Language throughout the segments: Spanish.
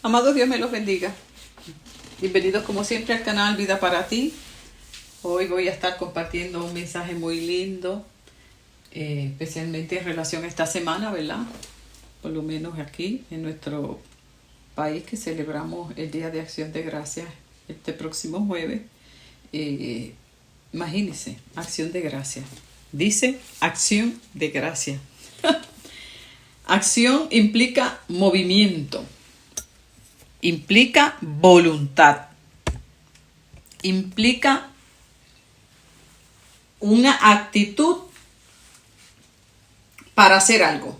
Amados, Dios me los bendiga. Bienvenidos como siempre al canal Vida para Ti. Hoy voy a estar compartiendo un mensaje muy lindo, especialmente en relación a esta semana, ¿verdad? Por lo menos aquí en nuestro país, que celebramos el Día de Acción de Gracias este próximo jueves. Imagínense, Acción de Gracias. Dice Acción de Gracias. Acción implica movimiento, implica voluntad, implica una actitud para hacer algo,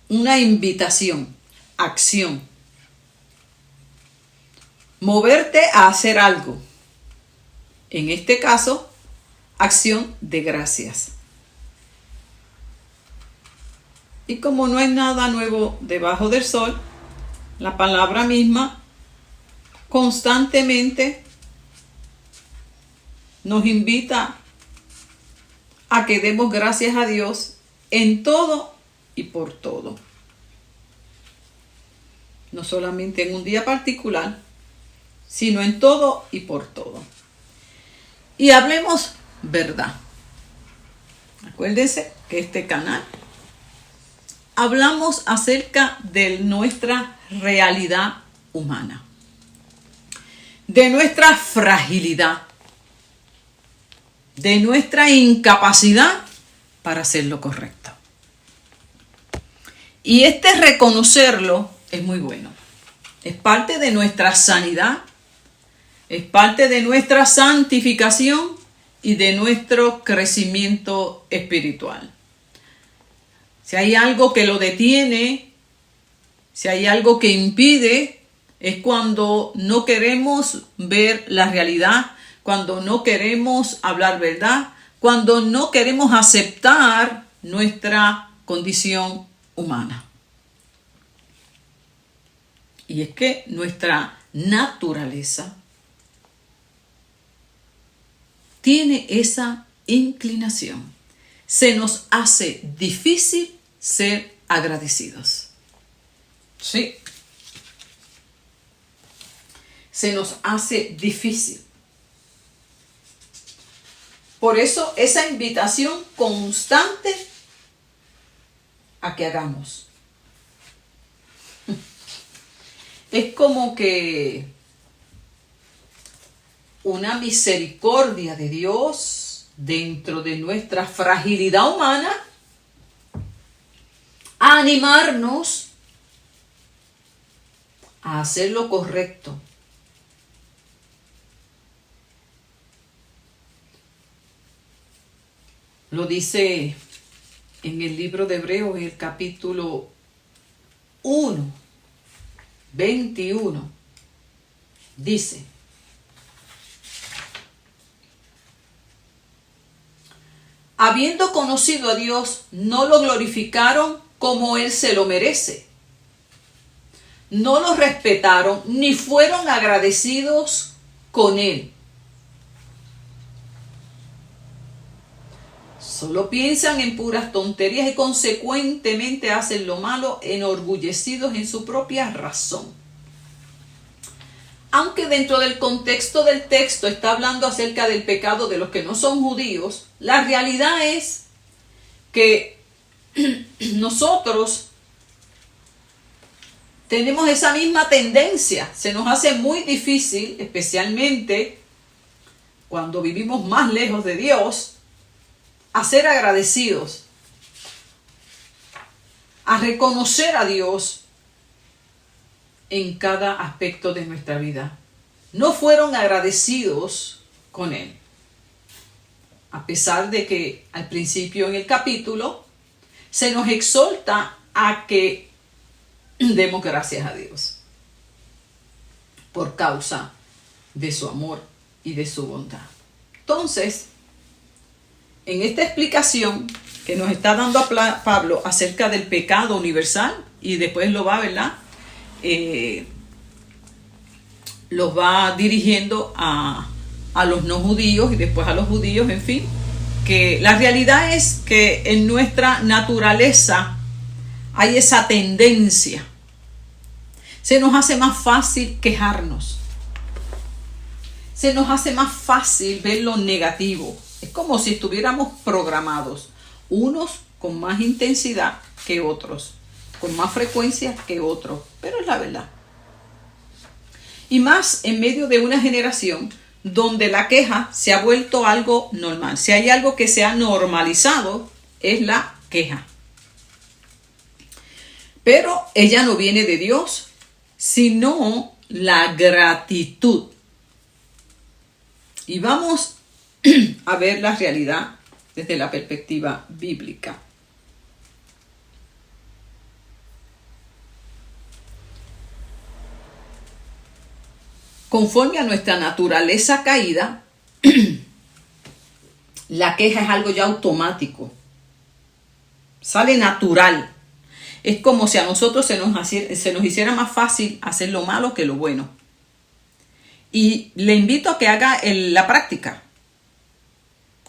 una invitación, acción. Moverte a hacer algo. En este caso, acción de gracias. Y como no hay nada nuevo debajo del sol, la palabra misma constantemente nos invita a que demos gracias a Dios en todo y por todo. No solamente en un día particular, sino en todo y por todo. Y hablemos verdad. Acuérdense que este canal hablamos acerca de nuestra realidad humana, de nuestra fragilidad, de nuestra incapacidad para hacer lo correcto. Y reconocerlo es muy bueno. Es parte de nuestra sanidad, es parte de nuestra santificación y de nuestro crecimiento espiritual. Si hay algo que lo detiene, si hay algo que impide, es cuando no queremos ver la realidad, cuando no queremos hablar verdad, cuando no queremos aceptar nuestra condición humana. Y es que nuestra naturaleza tiene esa inclinación. Se nos hace difícil ser agradecidos. Sí. Se nos hace difícil. Por eso esa invitación constante a que hagamos. Es como que una misericordia de Dios dentro de nuestra fragilidad humana a animarnos a hacer lo correcto. Lo dice en el libro de Hebreos, en el capítulo 1, 21. Dice: habiendo conocido a Dios, no lo glorificaron como Él se lo merece. No lo respetaron ni fueron agradecidos con Él. Solo piensan en puras tonterías y consecuentemente hacen lo malo, enorgullecidos en su propia razón. Aunque dentro del contexto del texto está hablando acerca del pecado de los que no son judíos, la realidad es que nosotros tenemos esa misma tendencia. Se nos hace muy difícil, especialmente cuando vivimos más lejos de Dios, a ser agradecidos, a reconocer a Dios en cada aspecto de nuestra vida. No fueron agradecidos con Él, a pesar de que al principio en el capítulo se nos exhorta a que demos gracias a Dios por causa de su amor y de su bondad. Entonces, en esta explicación que nos está dando Pablo acerca del pecado universal, y después lo va, ¿verdad? Los va dirigiendo a los no judíos y después a los judíos, en fin, que la realidad es que en nuestra naturaleza hay esa tendencia Se nos hace más fácil quejarnos. Se nos hace más fácil ver lo negativo. Es como si estuviéramos programados, unos con más intensidad que otros, con más frecuencia que otros, pero es la verdad. Y más en medio de una generación donde la queja se ha vuelto algo normal. Si hay algo que se ha normalizado, es la queja. Pero ella no viene de Dios, sino la gratitud. Y vamos a ver la realidad desde la perspectiva bíblica. Conforme a nuestra naturaleza caída, la queja es algo ya automático. Sale natural. Es como si a nosotros se nos hiciera más fácil hacer lo malo que lo bueno. Y le invito a que haga la práctica.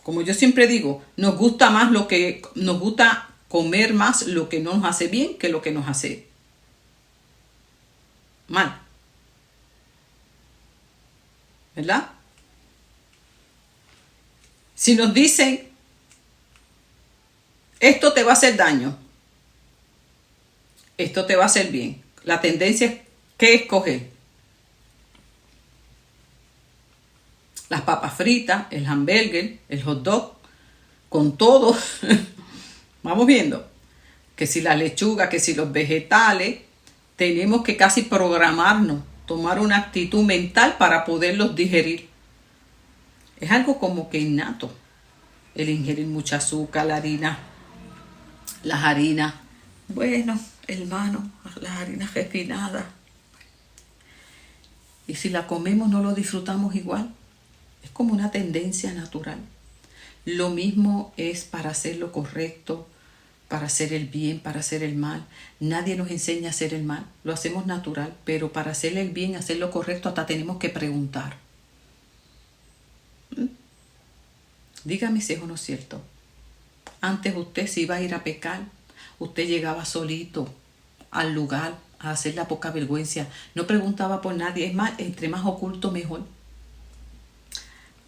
Como yo siempre digo, nos gusta comer más lo que no nos hace bien que lo que nos hace mal. ¿Verdad? Si nos dicen, esto te va a hacer daño, esto te va a hacer bien, la tendencia es ¿qué escoger? Las papas fritas, el hamburger, el hot dog, con todo. Vamos viendo que si la lechuga, que si los vegetales, tenemos que casi programarnos, tomar una actitud mental para poderlos digerir. Es algo como que innato, el ingerir mucha azúcar, la harina, las harinas. Bueno, hermano, las harinas refinadas. Y si la comemos no lo disfrutamos igual. Es como una tendencia natural. Lo mismo es para hacer lo correcto, para hacer el bien, para hacer el mal. Nadie nos enseña a hacer el mal. Lo hacemos natural, pero para hacer el bien, hacer lo correcto, hasta tenemos que preguntar. Dígame si es o no es cierto. Antes usted se iba a ir a pecar, usted llegaba solito al lugar a hacer la poca vergüenza. No preguntaba por nadie. Es más, entre más oculto mejor.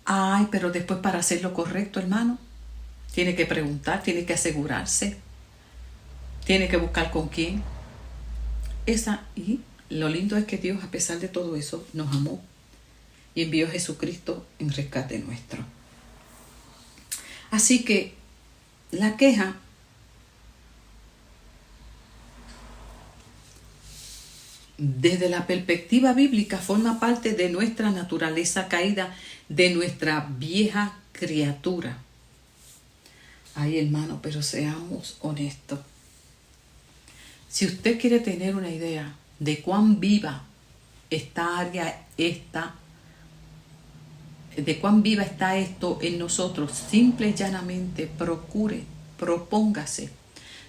Ay, pero después para hacer lo correcto, hermano, tiene que preguntar, tiene que asegurarse, tiene que buscar con quién. Y lo lindo es que Dios, a pesar de todo eso, nos amó y envió a Jesucristo en rescate nuestro. Así que la queja desde la perspectiva bíblica forma parte de nuestra naturaleza caída, de nuestra vieja criatura. Ay, hermano, pero seamos honestos. Si usted quiere tener una idea de cuán viva esta área está, de cuán viva está esto en nosotros, simple y llanamente propóngase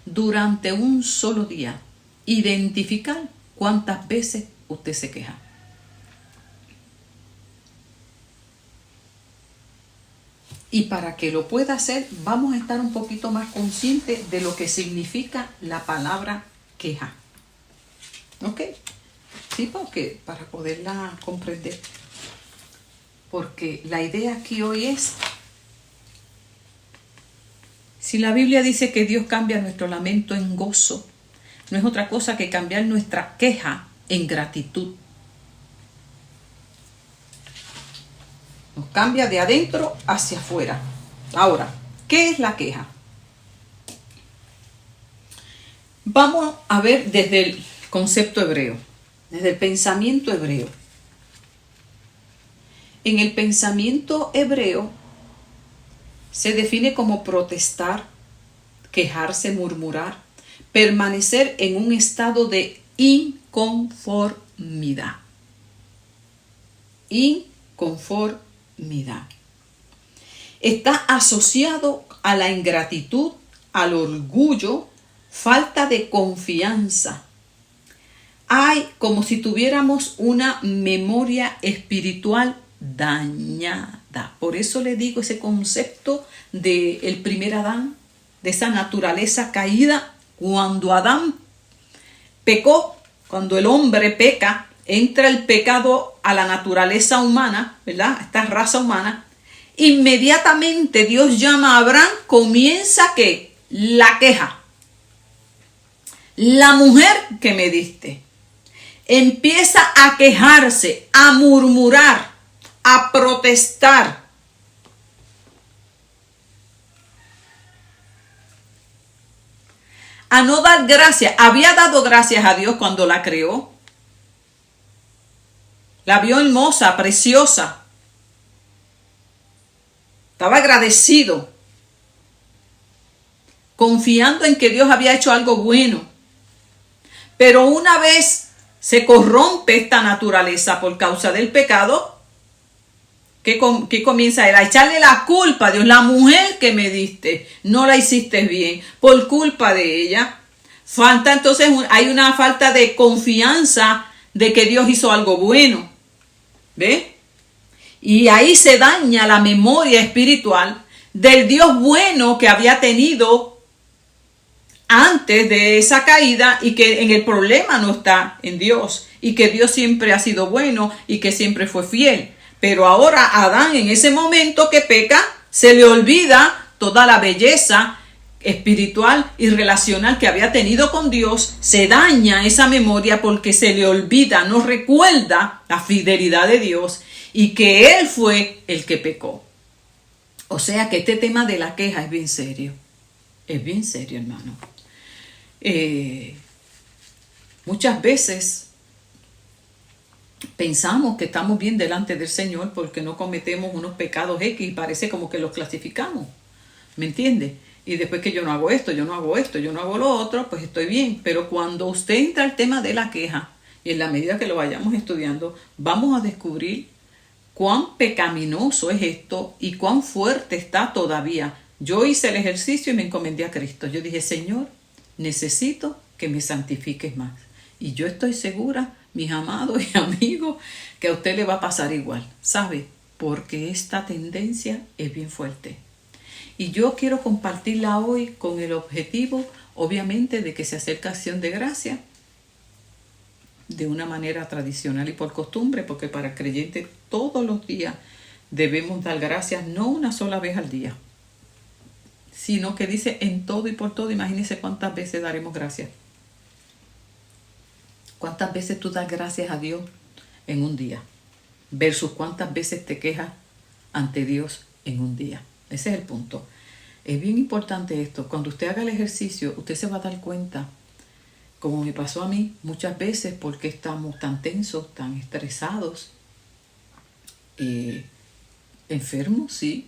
durante un solo día identificar cuántas veces usted se queja. Y para que lo pueda hacer, vamos a estar un poquito más conscientes de lo que significa la palabra queja. ¿Ok? Sí, porque para poderla comprender. Porque la idea aquí hoy es, si la Biblia dice que Dios cambia nuestro lamento en gozo, no es otra cosa que cambiar nuestra queja en gratitud. Nos cambia de adentro hacia afuera. Ahora, ¿qué es la queja? Vamos a ver desde el concepto hebreo, desde el pensamiento hebreo. En el pensamiento hebreo se define como protestar, quejarse, murmurar, permanecer en un estado de inconformidad. Inconformidad. Está asociado a la ingratitud, al orgullo, falta de confianza. Hay como si tuviéramos una memoria espiritual dañada. Por eso le digo ese concepto del primer Adán, de esa naturaleza caída. Cuando Adán pecó, cuando el hombre peca, entra el pecado a la naturaleza humana, ¿verdad? Esta raza humana. Inmediatamente Dios llama a Abraham, comienza ¿qué? La queja. La mujer que me diste empieza a quejarse, a murmurar, a protestar. A no dar gracias. Había dado gracias a Dios cuando la creó. La vio hermosa, preciosa. Estaba agradecido, confiando en que Dios había hecho algo bueno. Pero una vez se corrompe esta naturaleza por causa del pecado, ¿qué comienza él? A echarle la culpa a Dios. La mujer que me diste, no la hiciste bien, por culpa de ella. Entonces hay una falta de confianza de que Dios hizo algo bueno. ¿Ve? Y ahí se daña la memoria espiritual del Dios bueno que había tenido antes de esa caída, y que en el problema no está en Dios, y que Dios siempre ha sido bueno y que siempre fue fiel. Pero ahora Adán, en ese momento que peca, se le olvida toda la belleza espiritual y relacional que había tenido con Dios. Se daña esa memoria porque se le olvida, no recuerda la fidelidad de Dios y que Él fue el que pecó. O sea que este tema de la queja es bien serio. Es bien serio, hermano. Muchas veces pensamos que estamos bien delante del Señor porque no cometemos unos pecados X y parece como que los clasificamos. ¿Me entiende? Y después que yo no hago esto, yo no hago esto, yo no hago lo otro, pues estoy bien. Pero cuando usted entra al tema de la queja, y en la medida que lo vayamos estudiando, vamos a descubrir cuán pecaminoso es esto y cuán fuerte está todavía. Yo hice el ejercicio y me encomendé a Cristo. Yo dije, Señor, necesito que me santifiques más. Y yo estoy segura, mis amados y amigos, que a usted le va a pasar igual. ¿Sabe? Porque esta tendencia es bien fuerte. Y yo quiero compartirla hoy con el objetivo, obviamente, de que se acerque Acción de Gracia de una manera tradicional y por costumbre, porque para el creyente todos los días debemos dar gracias, no una sola vez al día, sino que dice en todo y por todo. Imagínense cuántas veces daremos gracias. ¿Cuántas veces tú das gracias a Dios en un día? Versus cuántas veces te quejas ante Dios en un día. Ese es el punto. Es bien importante esto. Cuando usted haga el ejercicio, usted se va a dar cuenta, como me pasó a mí muchas veces, porque estamos tan tensos, tan estresados, enfermos, sí.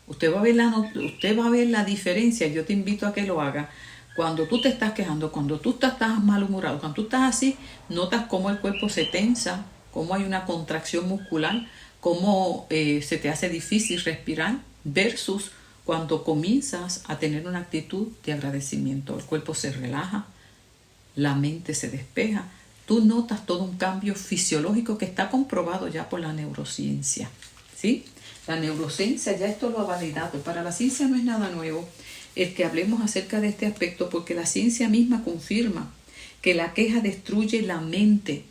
Usted va a ver la diferencia. Yo te invito a que lo haga. Cuando tú te estás quejando, cuando tú estás malhumorado, cuando tú estás así, notas cómo el cuerpo se tensa, cómo hay una contracción muscular, cómo se te hace difícil respirar, versus cuando comienzas a tener una actitud de agradecimiento. El cuerpo se relaja, la mente se despeja. Tú notas todo un cambio fisiológico que está comprobado ya por la neurociencia, ¿sí? La neurociencia ya esto lo ha validado. Para la ciencia no es nada nuevo el que hablemos acerca de este aspecto, porque la ciencia misma confirma que la queja destruye la mente,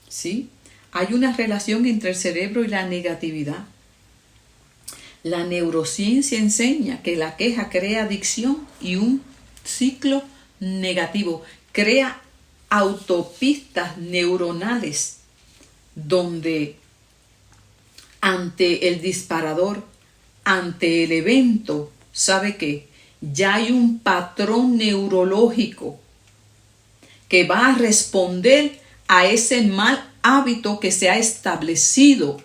¿sí? Hay una relación entre el cerebro y la negatividad. La neurociencia enseña que la queja crea adicción y un ciclo negativo. Crea autopistas neuronales donde ante el disparador, ante el evento, ¿sabe qué? Ya hay un patrón neurológico que va a responder a ese mal hábito que se ha establecido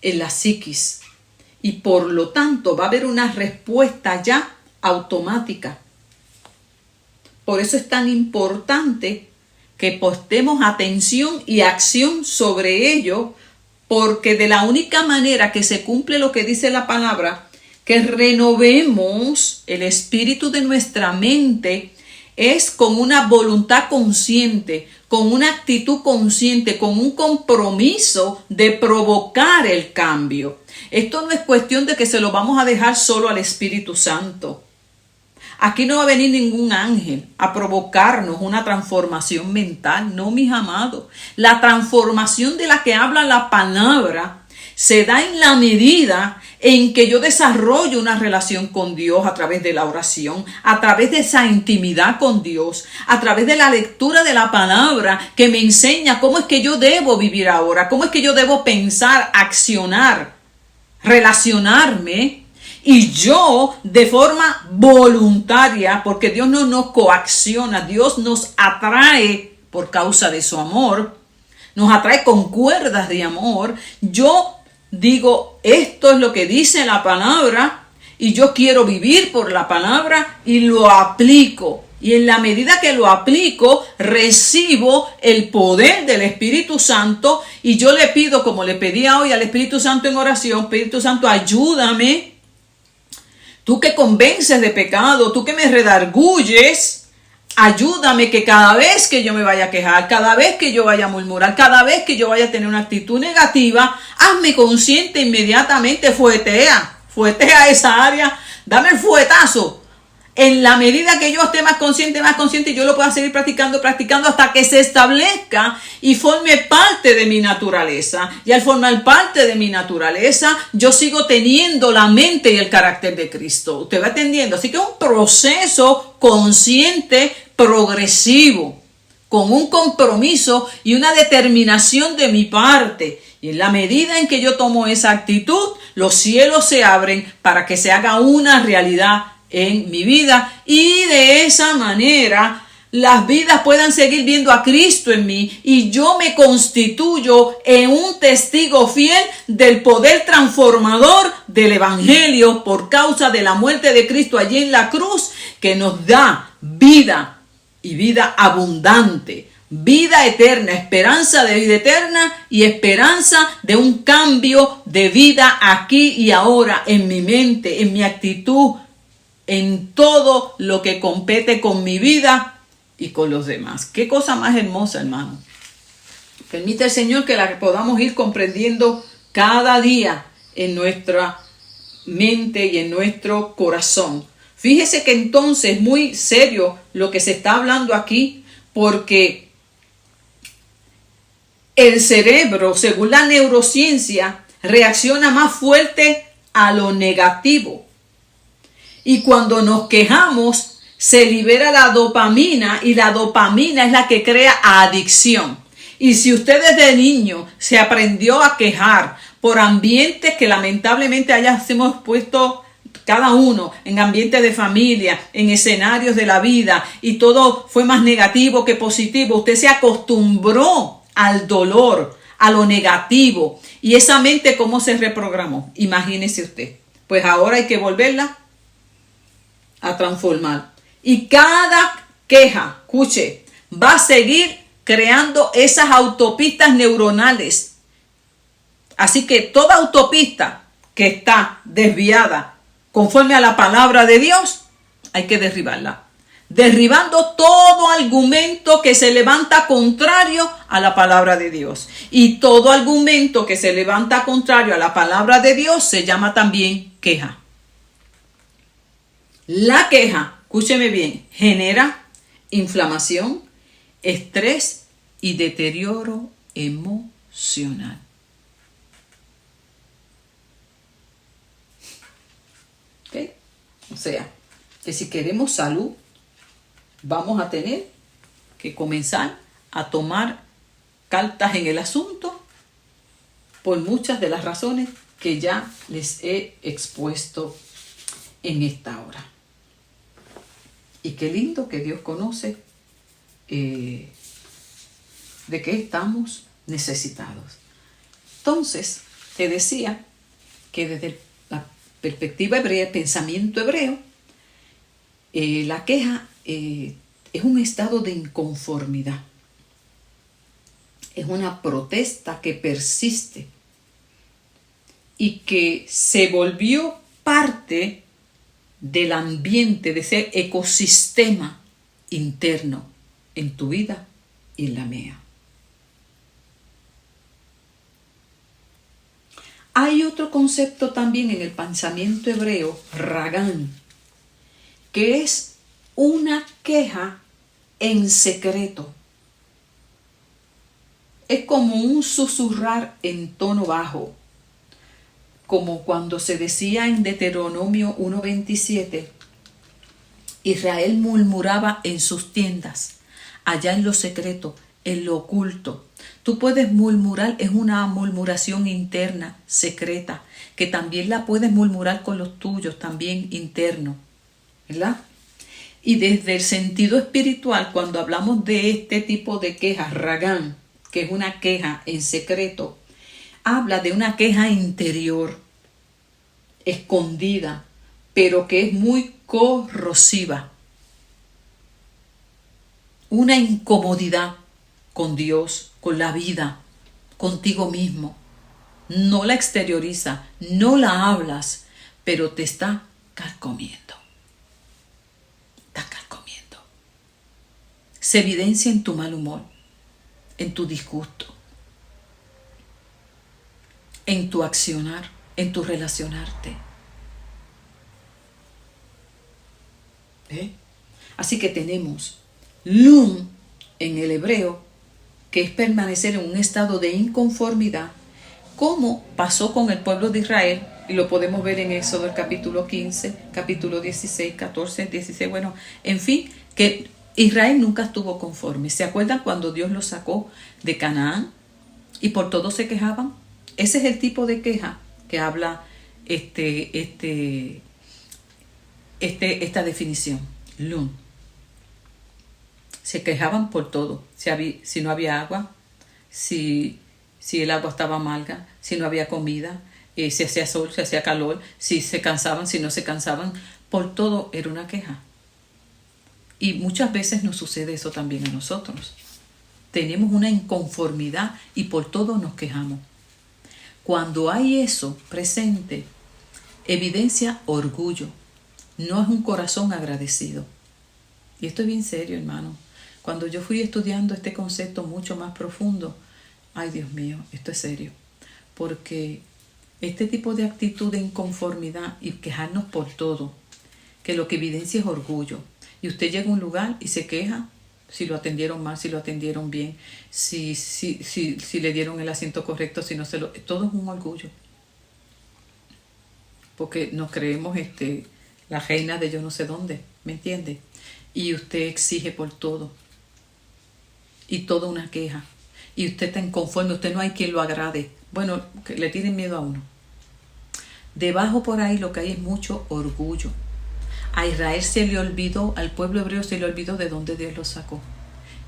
en la psiquis. Y por lo tanto va a haber una respuesta ya automática. Por eso es tan importante que prestemos atención y acción sobre ello, porque de la única manera que se cumple lo que dice la palabra, que renovemos el espíritu de nuestra mente, es con una voluntad consciente, con una actitud consciente, con un compromiso de provocar el cambio. Esto no es cuestión de que se lo vamos a dejar solo al Espíritu Santo. Aquí no va a venir ningún ángel a provocarnos una transformación mental, no, mis amados. La transformación de la que habla la palabra se da en la medida en que yo desarrollo una relación con Dios a través de la oración, a través de esa intimidad con Dios, a través de la lectura de la palabra que me enseña cómo es que yo debo vivir ahora, cómo es que yo debo pensar, accionar, relacionarme. Y yo de forma voluntaria, porque Dios no nos coacciona, Dios nos atrae por causa de su amor, nos atrae con cuerdas de amor. Yo digo, esto es lo que dice la palabra y yo quiero vivir por la palabra y lo aplico. Y en la medida que lo aplico, recibo el poder del Espíritu Santo y yo le pido, como le pedía hoy al Espíritu Santo en oración, Espíritu Santo, ayúdame. Tú que convences de pecado, tú que me redarguyes, ayúdame que cada vez que yo me vaya a quejar, cada vez que yo vaya a murmurar, cada vez que yo vaya a tener una actitud negativa, hazme consciente inmediatamente, fuetea esa área, dame el fuetazo. En la medida que yo esté más consciente, yo lo pueda seguir practicando hasta que se establezca y forme parte de mi naturaleza. Y al formar parte de mi naturaleza, yo sigo teniendo la mente y el carácter de Cristo. Usted va entendiendo. Así que es un proceso consciente, progresivo, con un compromiso y una determinación de mi parte. Y en la medida en que yo tomo esa actitud, los cielos se abren para que se haga una realidad en mi vida y de esa manera las vidas puedan seguir viendo a Cristo en mí y yo me constituyo en un testigo fiel del poder transformador del Evangelio por causa de la muerte de Cristo allí en la cruz, que nos da vida y vida abundante, vida eterna, esperanza de vida eterna y esperanza de un cambio de vida aquí y ahora en mi mente, en mi actitud, en todo lo que compete con mi vida y con los demás. Qué cosa más hermosa, hermano. Permite el Señor que la podamos ir comprendiendo cada día en nuestra mente y en nuestro corazón. Fíjese que entonces es muy serio lo que se está hablando aquí, porque el cerebro, según la neurociencia, reacciona más fuerte a lo negativo. Y cuando nos quejamos, se libera la dopamina y la dopamina es la que crea adicción. Y si usted desde niño se aprendió a quejar por ambientes que lamentablemente hayamos puesto cada uno, en ambientes de familia, en escenarios de la vida, y todo fue más negativo que positivo, usted se acostumbró al dolor, a lo negativo. Y esa mente, ¿cómo se reprogramó? Imagínese usted. Pues ahora hay que volverla a transformar. Y cada queja, escuche, va a seguir creando esas autopistas neuronales. Así que toda autopista que está desviada conforme a la palabra de Dios, hay que derribarla. Derribando todo argumento que se levanta contrario a la palabra de Dios. Y todo argumento que se levanta contrario a la palabra de Dios se llama también queja. La queja, escúcheme bien, genera inflamación, estrés y deterioro emocional. ¿Ok? O sea, que si queremos salud, vamos a tener que comenzar a tomar cartas en el asunto por muchas de las razones que ya les he expuesto en esta hora. Y qué lindo que Dios conoce de qué estamos necesitados. Entonces, te decía que desde la perspectiva hebrea, el pensamiento hebreo, la queja es un estado de inconformidad. Es una protesta que persiste y que se volvió parte del ambiente, de ese ecosistema interno en tu vida y en la mía. Hay otro concepto también en el pensamiento hebreo, ragán, que es una queja en secreto. Es como un susurrar en tono bajo, como cuando se decía en Deuteronomio 1:27, Israel murmuraba en sus tiendas, allá en lo secreto, en lo oculto. Tú puedes murmurar, es una murmuración interna, secreta, que también la puedes murmurar con los tuyos, también interno, ¿verdad? Y desde el sentido espiritual, cuando hablamos de este tipo de quejas, ragán, que es una queja en secreto, habla de una queja interior, escondida, pero que es muy corrosiva. Una incomodidad con Dios, con la vida, contigo mismo. No la exterioriza, no la hablas, pero te está carcomiendo. Está carcomiendo. Se evidencia en tu mal humor, en tu disgusto, en tu accionar, en tu relacionarte. Así que tenemos lum en el hebreo, que es permanecer en un estado de inconformidad, como pasó con el pueblo de Israel, y lo podemos ver en Éxodo el capítulo 15, capítulo 16, 14, 16, bueno, en fin, que Israel nunca estuvo conforme. ¿Se acuerdan cuando Dios los sacó de Canaán y por todo se quejaban? Ese es el tipo de queja que habla esta definición, lum. Se quejaban por todo, si no había agua, si el agua estaba amarga, si no había comida, si hacía sol, si hacía calor, si se cansaban, si no se cansaban, por todo era una queja. Y muchas veces nos sucede eso también a nosotros. Tenemos una inconformidad y por todo nos quejamos. Cuando hay eso presente, evidencia orgullo, no es un corazón agradecido. Y esto es bien serio, hermano. Cuando yo fui estudiando este concepto mucho más profundo, ay Dios mío, esto es serio. Porque este tipo de actitud de inconformidad y quejarnos por todo, que lo que evidencia es orgullo. Y usted llega a un lugar y se queja si lo atendieron mal, si lo atendieron bien, si le dieron el asiento correcto, si no se lo... Todo es un orgullo. Porque nos creemos la reina de yo no sé dónde, ¿me entiende? Y usted exige por todo. Y toda una queja. Y usted está inconforme, usted no hay quien lo agrade. Bueno, que le tienen miedo a uno. Debajo por ahí lo que hay es mucho orgullo. A Israel se le olvidó, al pueblo hebreo se le olvidó de dónde Dios lo sacó.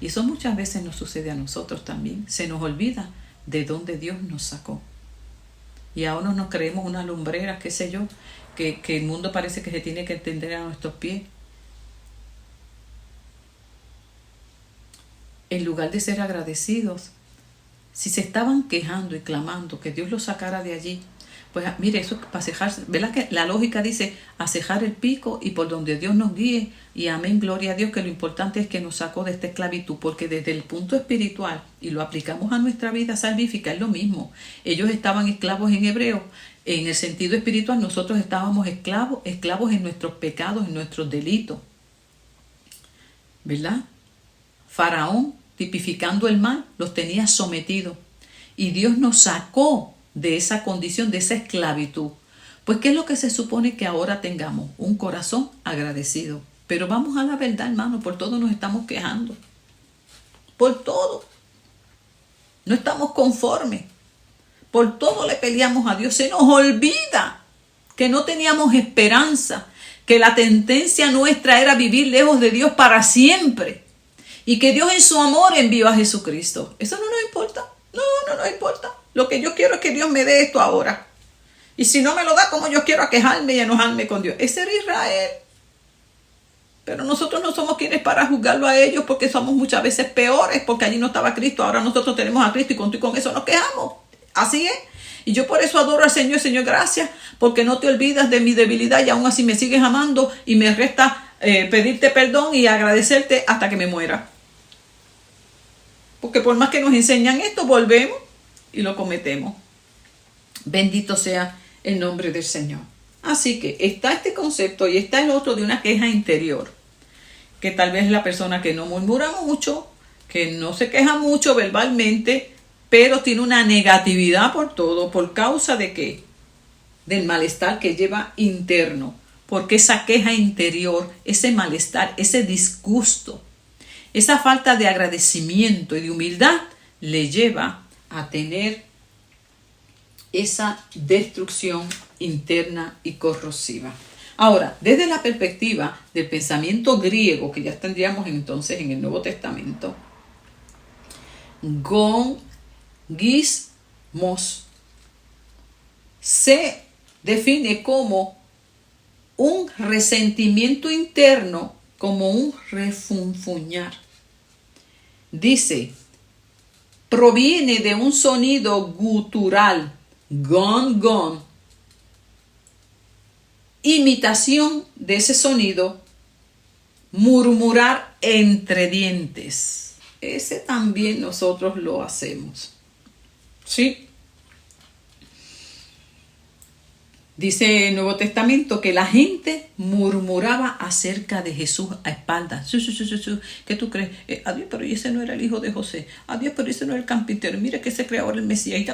Y eso muchas veces nos sucede a nosotros también. Se nos olvida de dónde Dios nos sacó. Y ahora nos creemos unas lumbreras, qué sé yo, que el mundo parece que se tiene que entender a nuestros pies. En lugar de ser agradecidos, si se estaban quejando y clamando que Dios los sacara de allí, pues mire, eso es para cejar, ¿verdad? Que la lógica dice a cejar el pico y por donde Dios nos guíe, y amén, gloria a Dios, que lo importante es que nos sacó de esta esclavitud, porque desde el punto espiritual, y lo aplicamos a nuestra vida salvífica, es lo mismo. Ellos estaban esclavos en hebreo, en el sentido espiritual nosotros estábamos esclavos en nuestros pecados, en nuestros delitos, ¿verdad? Faraón, tipificando el mal, los tenía sometidos, y Dios nos sacó de esa condición, de esa esclavitud. Pues ¿qué es lo que se supone que ahora tengamos? Un corazón agradecido. Pero vamos a la verdad, hermano, por todo nos estamos quejando. Por todo. No estamos conformes. Por todo le peleamos a Dios. Se nos olvida que no teníamos esperanza, que la tendencia nuestra era vivir lejos de Dios para siempre. Y que Dios en su amor envió a Jesucristo. Eso no nos importa. No nos importa. Lo que yo quiero es que Dios me dé esto ahora. Y si no me lo da, como yo quiero, a quejarme y enojarme con Dios. Ese era Israel. Pero nosotros no somos quienes para juzgarlo a ellos, porque somos muchas veces peores, porque allí no estaba Cristo. Ahora nosotros tenemos a Cristo y con eso nos quejamos. Así es. Y yo por eso adoro al Señor. Señor, gracias, porque no te olvidas de mi debilidad y aún así me sigues amando, y me resta pedirte perdón y agradecerte hasta que me muera. Porque por más que nos enseñan esto, volvemos y lo cometemos. Bendito sea el nombre del Señor. Así que está este concepto y está el otro de una queja interior, que tal vez es la persona que no murmura mucho, que no se queja mucho verbalmente, pero tiene una negatividad por todo. ¿Por causa de qué? Del malestar que lleva interno. Porque esa queja interior, ese malestar, ese disgusto, esa falta de agradecimiento y de humildad le lleva a tener esa destrucción interna y corrosiva. Ahora, desde la perspectiva del pensamiento griego, que ya tendríamos entonces en el Nuevo Testamento, gismos se define como un resentimiento interno, como un refunfuñar. Dice, proviene de un sonido gutural, gon, imitación de ese sonido, murmurar entre dientes. Ese también nosotros lo hacemos. ¿Sí? Dice el Nuevo Testamento que la gente murmuraba acerca de Jesús a espaldas. ¿Qué tú crees? Adiós, pero ese no era el hijo de José. Adiós, pero ese no era el carpintero. Mira que se crea ahora el Mesías. Y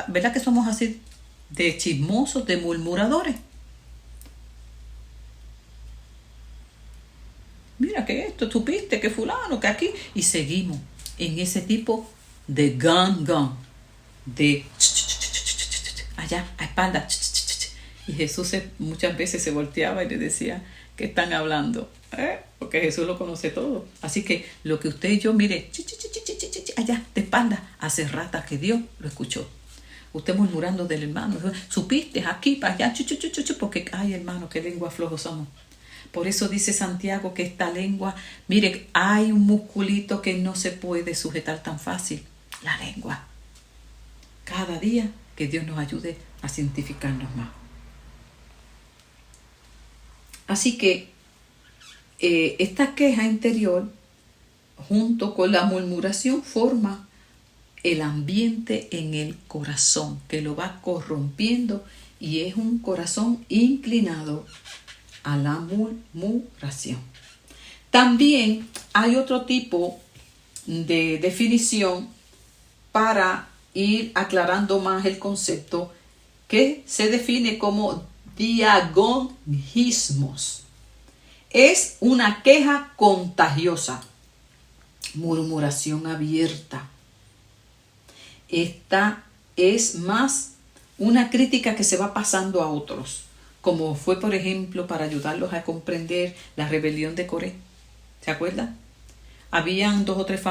¿verdad que somos así de chismosos, de murmuradores? Mira que esto, supiste que fulano, que aquí. Y seguimos en ese tipo de de allá, a espaldas. Y Jesús muchas veces se volteaba y le decía, ¿qué están hablando? Porque Jesús lo conoce todo. Así que lo que usted y yo, mire, allá, de espalda, hace ratas que Dios lo escuchó. Usted murmurando del hermano, supiste aquí, para allá, porque, ay hermano, qué lengua flojos somos. Por eso dice Santiago que esta lengua, mire, hay un musculito que no se puede sujetar tan fácil, la lengua. Cada día que Dios nos ayude a cientificarnos más. Así que esta queja interior, junto con la murmuración, forma el ambiente en el corazón, que lo va corrompiendo, y es un corazón inclinado a la murmuración. También hay otro tipo de definición para ir aclarando más el concepto, que se define como diagongismos. Es una queja contagiosa, murmuración abierta. Esta es más una crítica que se va pasando a otros, como fue, por ejemplo, para ayudarlos a comprender la rebelión de Coré. ¿Se acuerdan? Habían dos o tres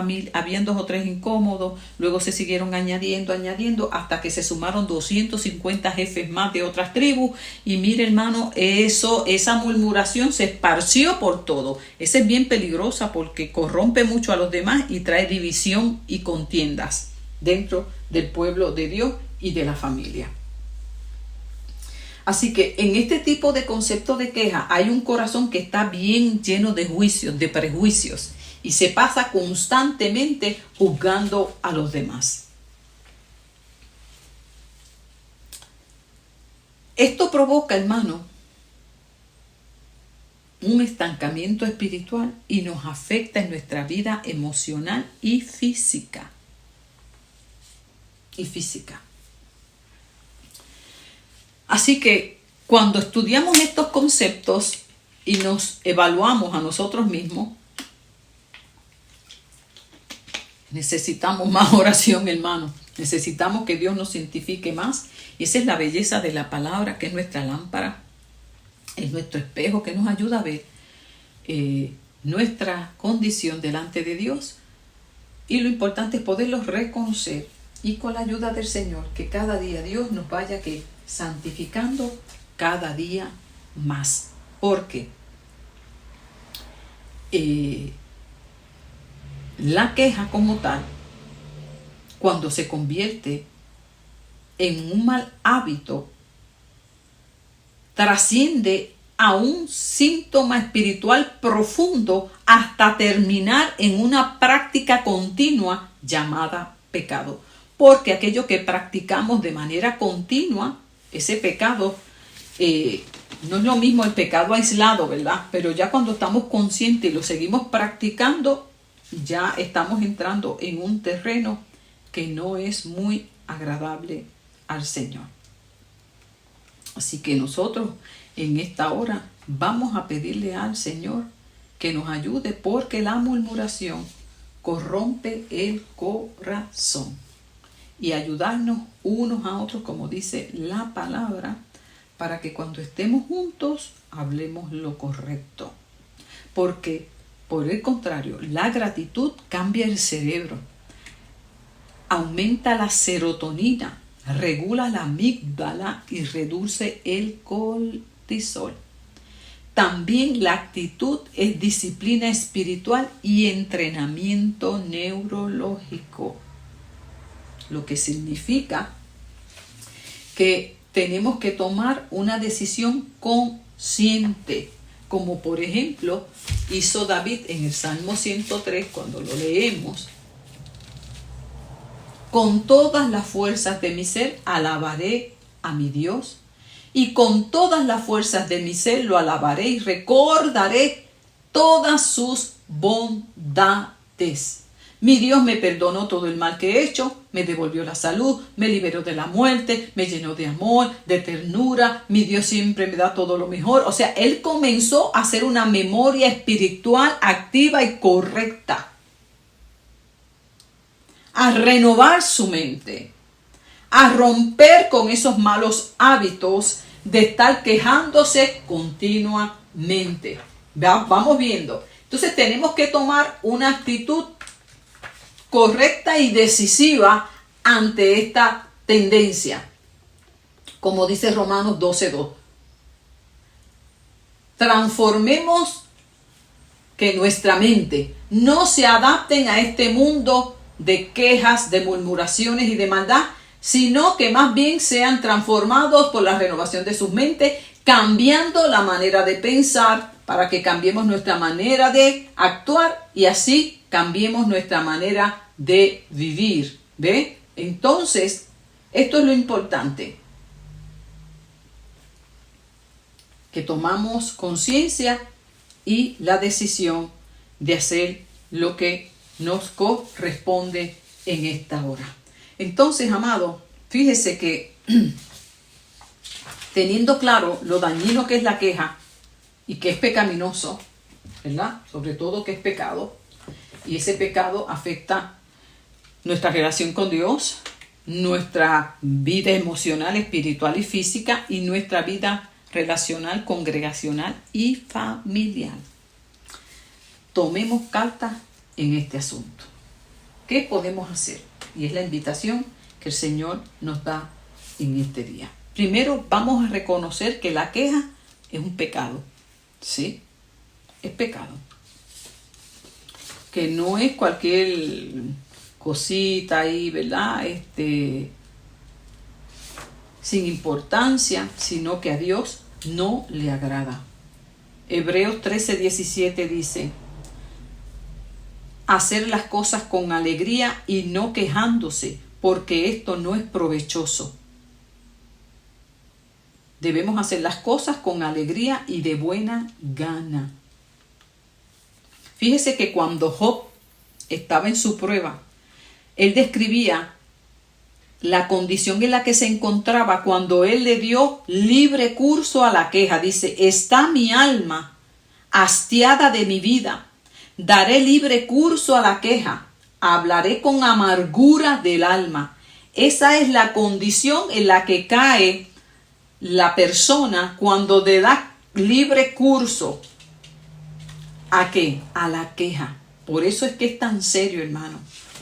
incómodos, luego se siguieron añadiendo hasta que se sumaron 250 jefes más de otras tribus, y mire hermano, esa murmuración se esparció por todo. Esa es bien peligrosa porque corrompe mucho a los demás y trae división y contiendas dentro del pueblo de Dios y de la familia. Así que en este tipo de concepto de queja hay un corazón que está bien lleno de juicios, de prejuicios, y se pasa constantemente juzgando a los demás. Esto provoca, hermano, un estancamiento espiritual y nos afecta en nuestra vida emocional y física. Así que cuando estudiamos estos conceptos y nos evaluamos a nosotros mismos, necesitamos más oración, hermano. Necesitamos que Dios nos cientifique más. Y esa es la belleza de la palabra, que es nuestra lámpara, es nuestro espejo, que nos ayuda a ver nuestra condición delante de Dios. Y lo importante es poderlos reconocer, y con la ayuda del Señor, que cada día Dios nos vaya santificando cada día más. Porque la queja como tal, cuando se convierte en un mal hábito, trasciende a un síntoma espiritual profundo hasta terminar en una práctica continua llamada pecado. Porque aquello que practicamos de manera continua, ese pecado, No es lo mismo el pecado aislado, ¿verdad? Pero ya cuando estamos conscientes y lo seguimos practicando, ya estamos entrando en un terreno que no es muy agradable al Señor. Así que nosotros en esta hora vamos a pedirle al Señor que nos ayude, porque la murmuración corrompe el corazón, y ayudarnos unos a otros, como dice la palabra, para que cuando estemos juntos hablemos lo correcto. Porque, por el contrario, la gratitud cambia el cerebro, aumenta la serotonina, regula la amígdala y reduce el cortisol. También la actitud es disciplina espiritual y entrenamiento neurológico, lo que significa que tenemos que tomar una decisión consciente, como por ejemplo hizo David en el Salmo 103, cuando lo leemos: con todas las fuerzas de mi ser alabaré a mi Dios, y con todas las fuerzas de mi ser lo alabaré y recordaré todas sus bondades. Mi Dios me perdonó todo el mal que he hecho, me devolvió la salud, me liberó de la muerte, me llenó de amor, de ternura. Mi Dios siempre me da todo lo mejor. O sea, él comenzó a hacer una memoria espiritual activa y correcta, a renovar su mente, a romper con esos malos hábitos de estar quejándose continuamente. Vamos viendo. Entonces tenemos que tomar una actitud correcta y decisiva ante esta tendencia, como dice Romanos 12:2. Transformemos que nuestra mente no se adapten a este mundo de quejas, de murmuraciones y de maldad, sino que más bien sean transformados por la renovación de sus mentes, cambiando la manera de pensar para que cambiemos nuestra manera de actuar y así cambiemos nuestra manera de vivir. ¿Ve? Entonces, esto es lo importante, que tomamos conciencia y la decisión de hacer lo que nos corresponde en esta hora. Entonces, amado, fíjese que teniendo claro lo dañino que es la queja y que es pecaminoso, ¿verdad? Sobre todo que es pecado, y ese pecado afecta nuestra relación con Dios, nuestra vida emocional, espiritual y física, y nuestra vida relacional, congregacional y familiar. Tomemos carta en este asunto. ¿Qué podemos hacer? Y es la invitación que el Señor nos da en este día. Primero, vamos a reconocer que la queja es un pecado. ¿Sí? Es pecado. Que no es cualquier cosita ahí, ¿verdad? Sin importancia, sino que a Dios no le agrada. Hebreos 13:17 dice: hacer las cosas con alegría y no quejándose, porque esto no es provechoso. Debemos hacer las cosas con alegría y de buena gana. Fíjese que cuando Job estaba en su prueba, él describía la condición en la que se encontraba cuando él le dio libre curso a la queja. Dice: está mi alma hastiada de mi vida. Daré libre curso a la queja. Hablaré con amargura del alma. Esa es la condición en la que cae la persona cuando le da libre curso. ¿A qué? A la queja. Por eso es que es tan serio, hermano.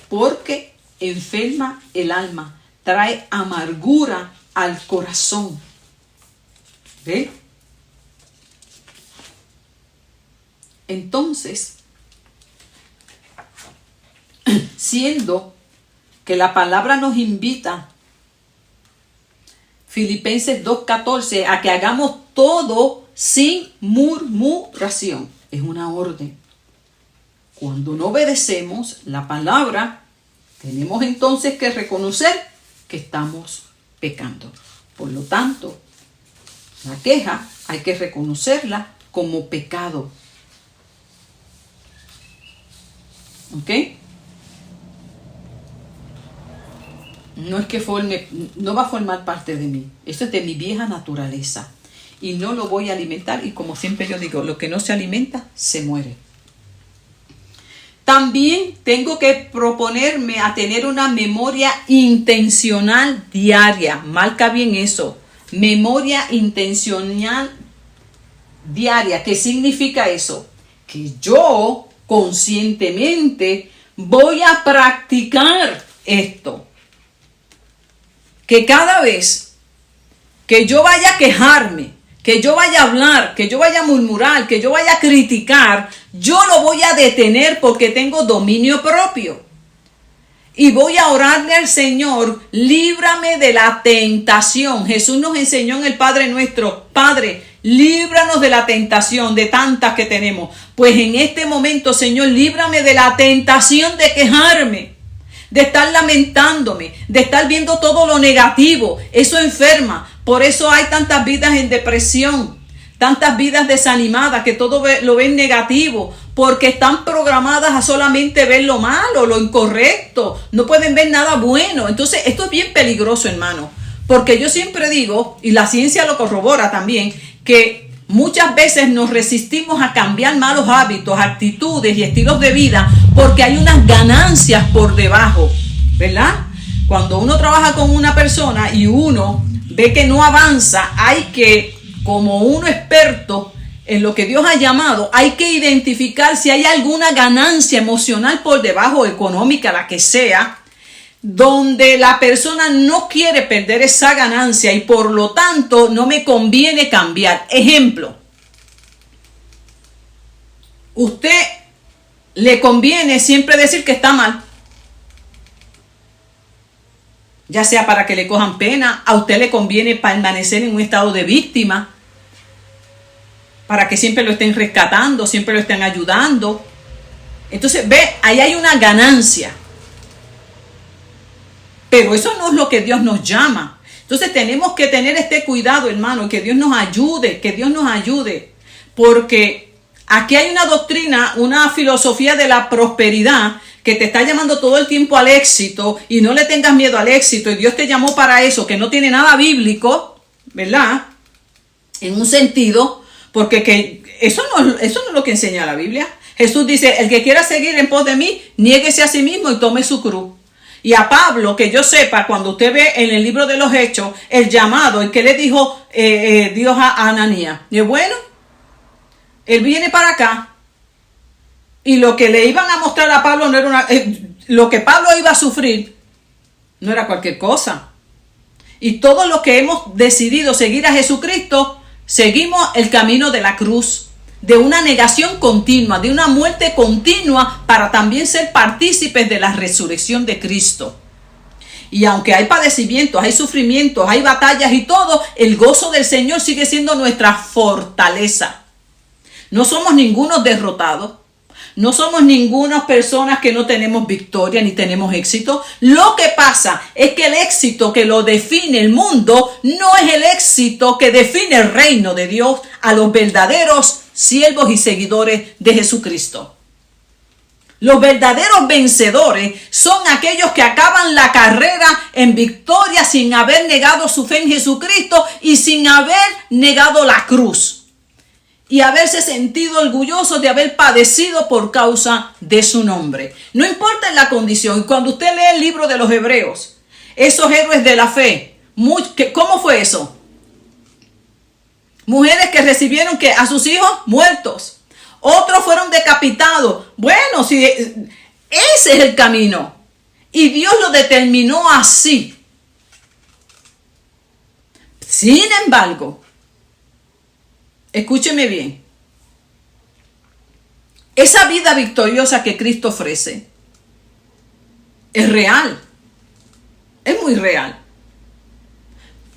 Porque enferma el alma. Trae amargura al corazón. ¿Ve? Entonces, siendo que la palabra nos invita, Filipenses 2:14, a que hagamos todo sin murmuración. Es una orden. Cuando no obedecemos la palabra, tenemos entonces que reconocer que estamos pecando. Por lo tanto, La queja hay que reconocerla como pecado. ¿Ok? No es que no va a formar parte de mí. Esto es de mi vieja naturaleza. Y no lo voy a alimentar. Y como siempre yo digo, lo que no se alimenta, se muere. También tengo que proponerme a tener una memoria intencional diaria. Marca bien eso. Memoria intencional diaria. ¿Qué significa eso? Que yo conscientemente voy a practicar esto. Que cada vez que yo vaya a quejarme, que yo vaya a hablar, que yo vaya a murmurar, que yo vaya a criticar, yo lo voy a detener porque tengo dominio propio. Y voy a orarle al Señor, líbrame de la tentación. Jesús nos enseñó en el Padre Nuestro, Padre, líbranos de la tentación, de tantas que tenemos. Pues en este momento, Señor, líbrame de la tentación de quejarme, de estar lamentándome, de estar viendo todo lo negativo. Eso enferma. Por eso hay tantas vidas en depresión, tantas vidas desanimadas que todo lo ven negativo, porque están programadas a solamente ver lo malo, lo incorrecto, no pueden ver nada bueno. Entonces esto es bien peligroso, hermano, porque yo siempre digo, y la ciencia lo corrobora también, que muchas veces nos resistimos a cambiar malos hábitos, actitudes y estilos de vida porque hay unas ganancias por debajo, ¿verdad? Cuando uno trabaja con una persona y uno ve que no avanza, hay que, como uno experto en lo que Dios ha llamado, hay que identificar si hay alguna ganancia emocional por debajo, económica, la que sea, donde la persona no quiere perder esa ganancia y por lo tanto no me conviene cambiar. Ejemplo, usted le conviene siempre decir que está mal, ya sea para que le cojan pena, a usted le conviene permanecer en un estado de víctima, para que siempre lo estén rescatando, siempre lo estén ayudando. Entonces, ve, ahí hay una ganancia. Pero eso no es lo que Dios nos llama. Entonces tenemos que tener este cuidado, hermano, que Dios nos ayude, porque aquí hay una doctrina, una filosofía de la prosperidad que te está llamando todo el tiempo al éxito y no le tengas miedo al éxito y Dios te llamó para eso, que no tiene nada bíblico, ¿verdad? En un sentido, porque eso no es lo que enseña la Biblia. Jesús dice, el que quiera seguir en pos de mí, niéguese a sí mismo y tome su cruz. Y a Pablo, que yo sepa, cuando usted ve en el libro de los Hechos, el llamado, el que le dijo Dios a Ananías, y bueno, él viene para acá, y lo que le iban a mostrar a Pablo no era lo que Pablo iba a sufrir, no era cualquier cosa. Y todos los que hemos decidido seguir a Jesucristo, seguimos el camino de la cruz, de una negación continua, de una muerte continua, para también ser partícipes de la resurrección de Cristo. Y aunque hay padecimientos, hay sufrimientos, hay batallas y todo, el gozo del Señor sigue siendo nuestra fortaleza. No somos ningunos derrotados. No somos ninguna personas que no tenemos victoria ni tenemos éxito. Lo que pasa es que el éxito que lo define el mundo no es el éxito que define el reino de Dios a los verdaderos siervos y seguidores de Jesucristo. Los verdaderos vencedores son aquellos que acaban la carrera en victoria sin haber negado su fe en Jesucristo y sin haber negado la cruz. Y haberse sentido orgullosos de haber padecido por causa de su nombre. No importa en la condición. Y cuando usted lee el libro de los Hebreos, esos héroes de la fe, ¿cómo fue eso? Mujeres que recibieron a sus hijos muertos. Otros fueron decapitados. Bueno, si ese es el camino. Y Dios lo determinó así. Sin embargo, escúcheme bien. Esa vida victoriosa que Cristo ofrece es real. Es muy real.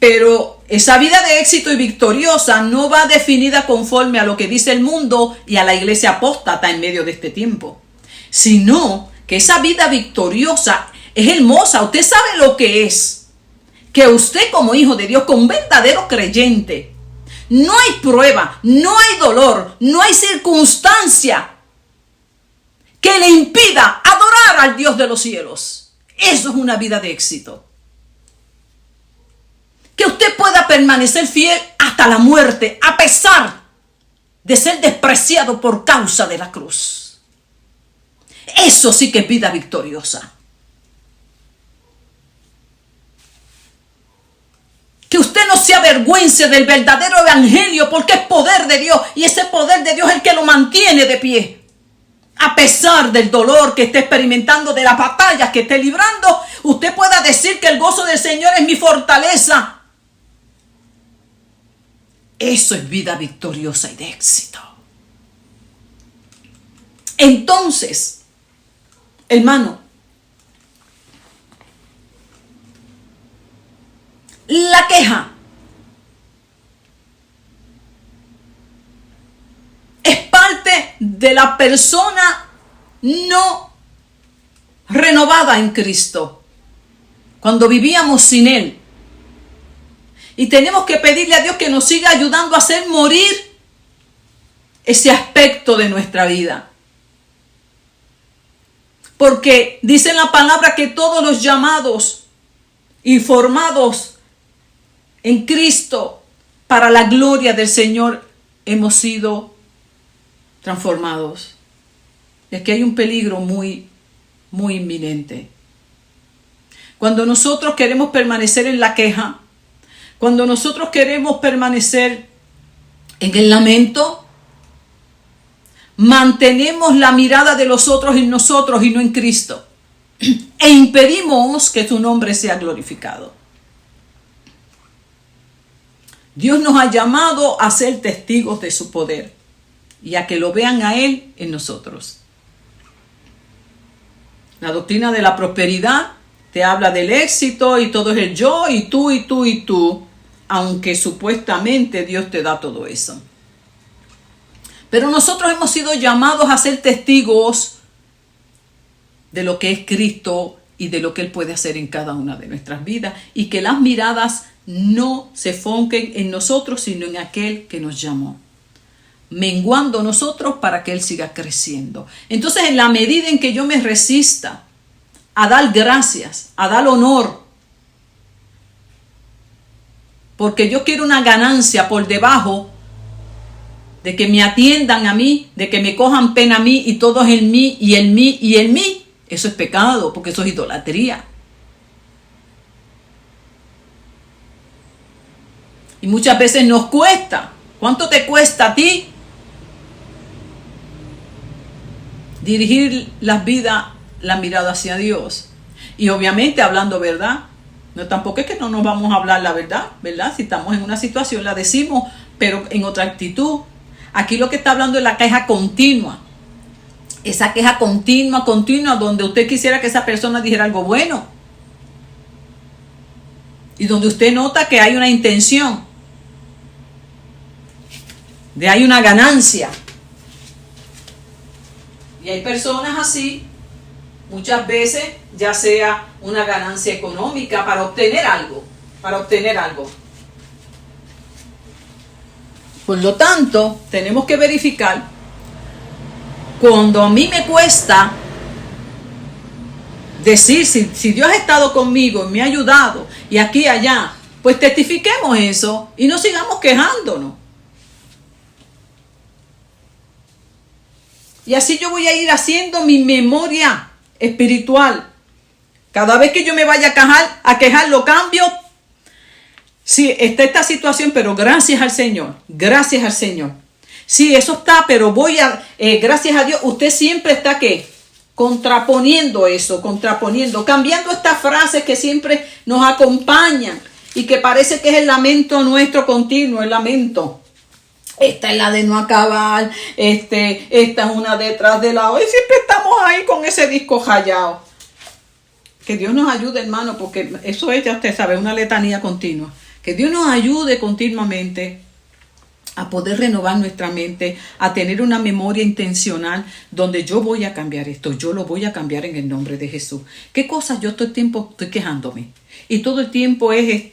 Pero esa vida de éxito y victoriosa no va definida conforme a lo que dice el mundo y a la iglesia apóstata en medio de este tiempo. Sino que esa vida victoriosa es hermosa. Usted sabe lo que es. Que usted como hijo de Dios, como un verdadero creyente, No hay prueba, no hay dolor, no hay circunstancia que le impida adorar al Dios de los cielos. Eso es una vida de éxito. Que usted pueda permanecer fiel hasta la muerte, a pesar de ser despreciado por causa de la cruz. Eso sí que es vida victoriosa. Que usted no se avergüence del verdadero evangelio, porque es poder de Dios, y ese poder de Dios es el que lo mantiene de pie. A pesar del dolor que esté experimentando, de las batallas que esté librando, usted pueda decir que el gozo del Señor es mi fortaleza. Eso es vida victoriosa y de éxito. Entonces, hermano, la queja es parte de la persona no renovada en Cristo, cuando vivíamos sin Él. Y tenemos que pedirle a Dios que nos siga ayudando a hacer morir ese aspecto de nuestra vida. Porque dice en la palabra que todos los llamados y formados en Cristo para la gloria del Señor hemos sido transformados. Y aquí hay un peligro muy inminente. Cuando nosotros queremos permanecer en la queja, cuando nosotros queremos permanecer en el lamento, mantenemos la mirada de los otros en nosotros y no en Cristo, e impedimos que su nombre sea glorificado. Dios nos ha llamado a ser testigos de su poder y a que lo vean a Él en nosotros. La doctrina de la prosperidad te habla del éxito y todo es el yo y tú y tú y tú, aunque supuestamente Dios te da todo eso. Pero nosotros hemos sido llamados a ser testigos de lo que es Cristo y de lo que Él puede hacer en cada una de nuestras vidas, y que las miradas no se enfoquen en nosotros, sino en aquel que nos llamó, menguando nosotros para que Él siga creciendo. Entonces, en la medida en que yo me resista a dar gracias, a dar honor, porque yo quiero una ganancia por debajo de que me atiendan a mí, de que me cojan pena a mí y todo es el mí y el mí y el mí, eso es pecado, porque eso es idolatría. Y muchas veces nos cuesta. ¿Cuánto te cuesta a ti dirigir las vidas, la mirada hacia Dios? Y obviamente hablando verdad. No, tampoco es que no nos vamos a hablar la verdad, ¿verdad? Si estamos en una situación la decimos, pero en otra actitud. Aquí lo que está hablando es la queja continua. Esa queja continua, donde usted quisiera que esa persona dijera algo bueno. Y donde usted nota que hay una intención. De hay una ganancia. Y hay personas así, muchas veces, ya sea una ganancia económica para obtener algo. Por lo tanto, tenemos que verificar, cuando a mí me cuesta decir si Dios ha estado conmigo y me ha ayudado y aquí y allá, pues testifiquemos eso y no sigamos quejándonos. Y así yo voy a ir haciendo mi memoria espiritual. Cada vez que yo me vaya a quejar, lo cambio. Sí, está esta situación, pero gracias al Señor. Sí, eso está, pero gracias a Dios, usted siempre está, ¿qué? Contraponiendo eso, cambiando estas frases que siempre nos acompañan y que parece que es el lamento nuestro continuo, el lamento. Esta es la de no acabar, esta es una detrás de la otra, y siempre estamos ahí con ese disco rayado. Que Dios nos ayude, hermano, porque eso es, ya usted sabe, una letanía continua. Que Dios nos ayude continuamente a poder renovar nuestra mente, a tener una memoria intencional donde yo voy a cambiar esto, yo lo voy a cambiar en el nombre de Jesús. ¿Qué cosas yo todo el tiempo estoy quejándome? Y todo el tiempo es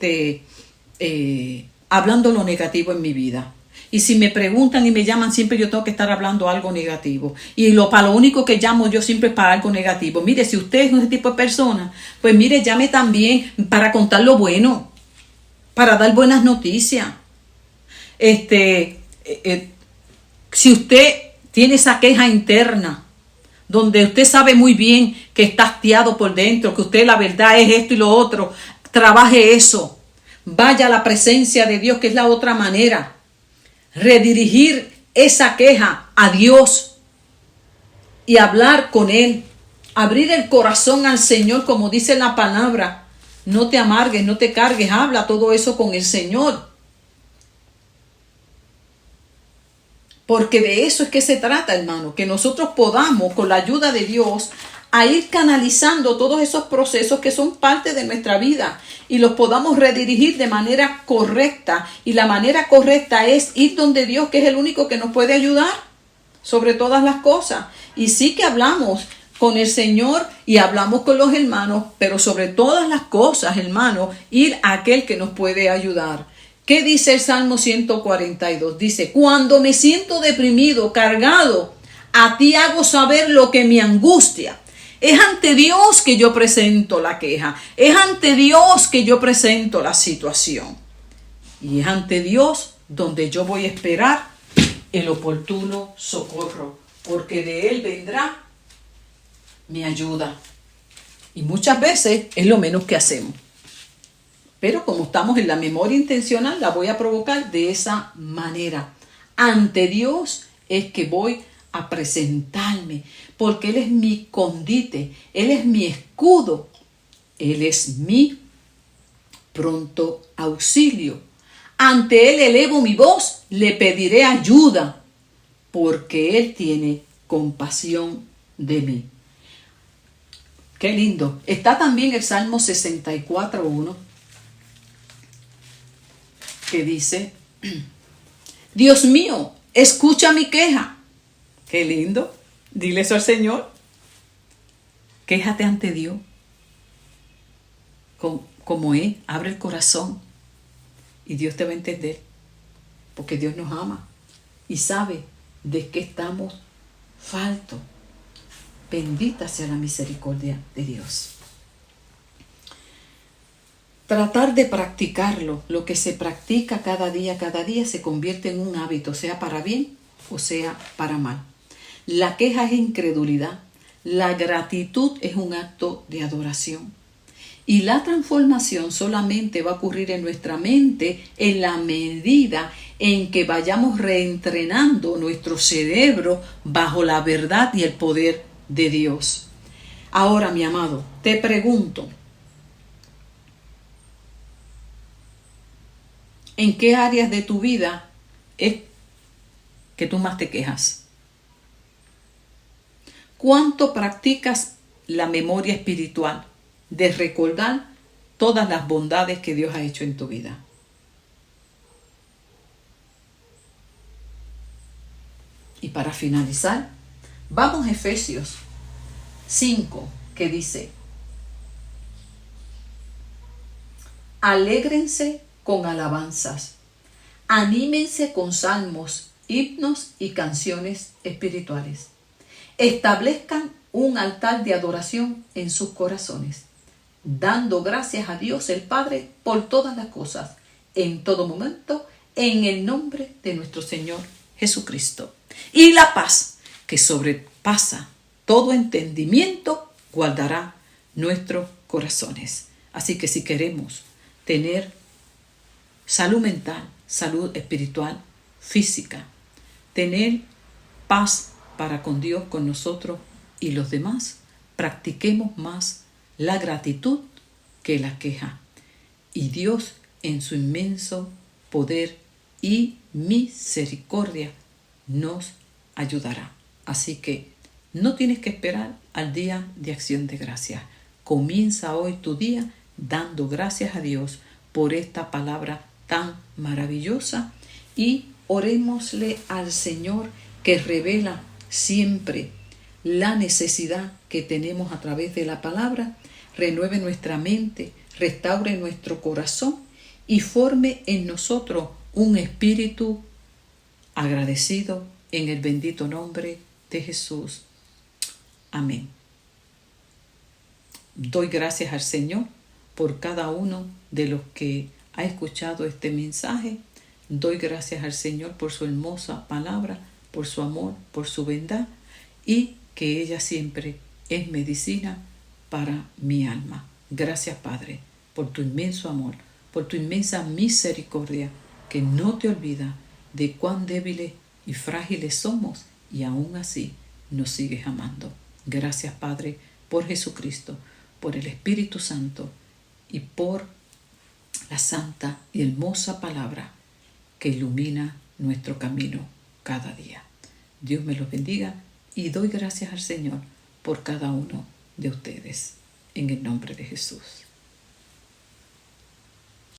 hablando lo negativo en mi vida. Y si me preguntan y me llaman, siempre yo tengo que estar hablando algo negativo. Y para lo único que llamo yo siempre es para algo negativo. Mire, si usted es ese tipo de persona, pues mire, llame también para contar lo bueno, para dar buenas noticias. Si usted tiene esa queja interna, donde usted sabe muy bien que está hastiado por dentro, que usted la verdad es esto y lo otro, trabaje eso. Vaya a la presencia de Dios, que es la otra manera. Redirigir esa queja a Dios y hablar con Él. Abrir el corazón al Señor, como dice la palabra. No te amargues, no te cargues, habla todo eso con el Señor. Porque de eso es que se trata, hermano, que nosotros podamos, con la ayuda de Dios, a ir canalizando todos esos procesos que son parte de nuestra vida y los podamos redirigir de manera correcta. Y la manera correcta es ir donde Dios, que es el único que nos puede ayudar sobre todas las cosas. Y sí que hablamos con el Señor y hablamos con los hermanos, pero sobre todas las cosas, hermano, ir a aquel que nos puede ayudar. ¿Qué dice el Salmo 142? Dice, cuando me siento deprimido, cargado, a ti hago saber lo que me angustia. Es ante Dios que yo presento la queja. Es ante Dios que yo presento la situación. Y es ante Dios donde yo voy a esperar el oportuno socorro. Porque de Él vendrá mi ayuda. Y muchas veces es lo menos que hacemos. Pero como estamos en la memoria intencional, la voy a provocar de esa manera. Ante Dios es que voy a presentarme, porque Él es mi condite, Él es mi escudo, Él es mi pronto auxilio. Ante Él elevo mi voz, le pediré ayuda, porque Él tiene compasión de mí. Qué lindo. Está también el Salmo 64:1. Que dice, Dios mío, escucha mi queja. Qué lindo. Dile eso al Señor. Quéjate ante Dios. Como es, abre el corazón. Y Dios te va a entender. Porque Dios nos ama. Y sabe de qué estamos faltos. Bendita sea la misericordia de Dios. Tratar de practicarlo, lo que se practica cada día se convierte en un hábito, sea para bien o sea para mal. La queja es incredulidad, la gratitud es un acto de adoración. Y la transformación solamente va a ocurrir en nuestra mente en la medida en que vayamos reentrenando nuestro cerebro bajo la verdad y el poder de Dios. Ahora, mi amado, te pregunto, ¿en qué áreas de tu vida es que tú más te quejas? ¿Cuánto practicas la memoria espiritual de recordar todas las bondades que Dios ha hecho en tu vida? Y para finalizar, vamos a Efesios 5, que dice, alégrense con alabanzas, anímense con salmos, himnos y canciones espirituales. Establezcan un altar de adoración en sus corazones, dando gracias a Dios el Padre por todas las cosas, en todo momento, en el nombre de nuestro Señor Jesucristo. Y la paz, que sobrepasa todo entendimiento, guardará nuestros corazones. Así que si queremos tener salud mental, salud espiritual, física, tener paz para con Dios, con nosotros y los demás, practiquemos más la gratitud que la queja. Y Dios, en su inmenso poder y misericordia, nos ayudará. Así que no tienes que esperar al día de acción de gracias. Comienza hoy tu día dando gracias a Dios por esta palabra tan maravillosa y orémosle al Señor que revela siempre la necesidad que tenemos a través de la palabra, renueve nuestra mente, restaure nuestro corazón y forme en nosotros un espíritu agradecido en el bendito nombre de Jesús. Amén. Doy gracias al Señor por cada uno de los que ha escuchado este mensaje. Doy gracias al Señor por su hermosa palabra, por su amor, por su bondad, y que ella siempre es medicina para mi alma. Gracias, Padre, por tu inmenso amor, por tu inmensa misericordia, que no te olvida de cuán débiles y frágiles somos, y aún así nos sigues amando. Gracias, Padre, por Jesucristo, por el Espíritu Santo y por la santa y hermosa palabra que ilumina nuestro camino cada día. Dios me los bendiga y doy gracias al Señor por cada uno de ustedes. En el nombre de Jesús.